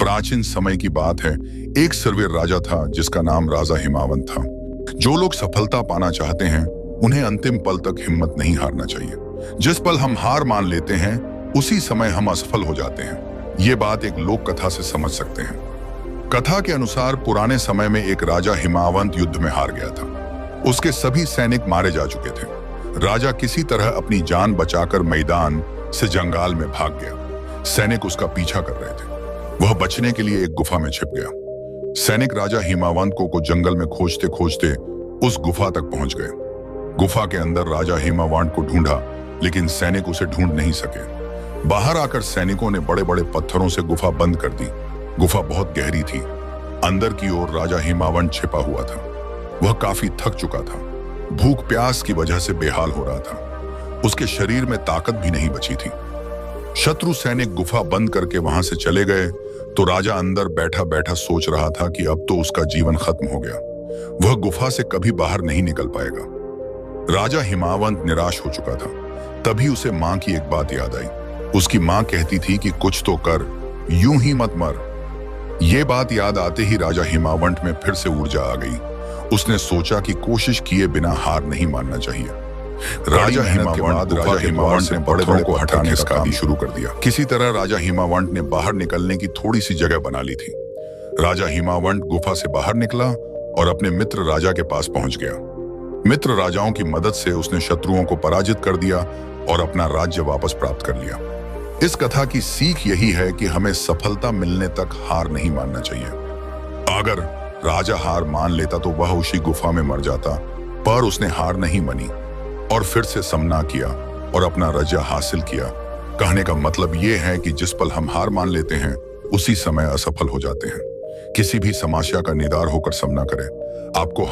प्राचीन समय की बात है। एक शूरवीर राजा था जिसका नाम राजा हिमावंत था। जो लोग सफलता पाना चाहते हैं उन्हें अंतिम पल तक हिम्मत नहीं हारना चाहिए। जिस पल हम हार मान लेते हैं उसी समय हम असफल हो जाते हैं। ये बात एक लोक कथा से समझ सकते हैं। कथा के अनुसार पुराने समय में एक राजा हिमावंत युद्ध में हार गया था। उसके सभी सैनिक मारे जा चुके थे। राजा किसी तरह अपनी जान बचाकर मैदान से जंगाल में भाग गया। सैनिक उसका पीछा कर रहे थे। वह बचने के लिए एक गुफा में छिप गया। सैनिक राजा हिमावंत को जंगल में खोजते खोजते उस गुफा तक पहुंच गए। गुफा के अंदर राजा हिमावंत को ढूंढा, लेकिन सैनिक उसे ढूंढ नहीं सके। बाहर आकर सैनिकों ने बड़े बड़े पत्थरों से गुफा बंद कर दी। गुफा बहुत गहरी थी। अंदर की ओर राजा हिमावंत छिपा हुआ था। वह काफी थक चुका था। भूख प्यास की वजह से बेहाल हो रहा था। उसके शरीर में ताकत भी नहीं बची थी। शत्रु सैनिक गुफा बंद करके वहां से चले गए तो राजा अंदर बैठा बैठा सोच रहा था कि अब तो उसका जीवन खत्म हो गया। वह गुफा से कभी बाहर नहीं निकल पाएगा। राजा हिमावंत निराश हो चुका था। तभी उसे मां की एक बात याद आई। उसकी मां कहती थी कि कुछ तो कर, यूं ही मत मर। ये बात याद आते ही राजा हिमावंत में फिर से ऊर्जा आ गई। उसने सोचा कि कोशिश किए बिना हार नहीं मानना चाहिए। राजा हिमावंत ने पत्थरों को हटाने का काम शुरू कर दिया। किसी तरह राजा हिमावंत ने बाहर निकलने की थोड़ी सी जगह बना ली थी। राजा हिमावंत गुफा से बाहर निकला और अपने मित्र राजा के पास पहुंच गया। मित्र राजाओं की मदद से उसने शत्रुओं को पराजित कर दिया और अपना राज्य वापस प्राप्त कर लिया। इस कथा की सीख यही है कि हमें सफलता मिलने तक हार नहीं मानना चाहिए। अगर राजा हार मान लेता तो वह उसी गुफा में मर जाता, पर उसने हार नहीं मानी और फिर से सामना किया और अपना राज्य हासिल किया। कहने का मतलब ये है कि जिस पल हम हार मान लेते हैं उसी समय असफल हो जाते हैं। किसी भी समस्या का निदार होकर सामना करें। आपको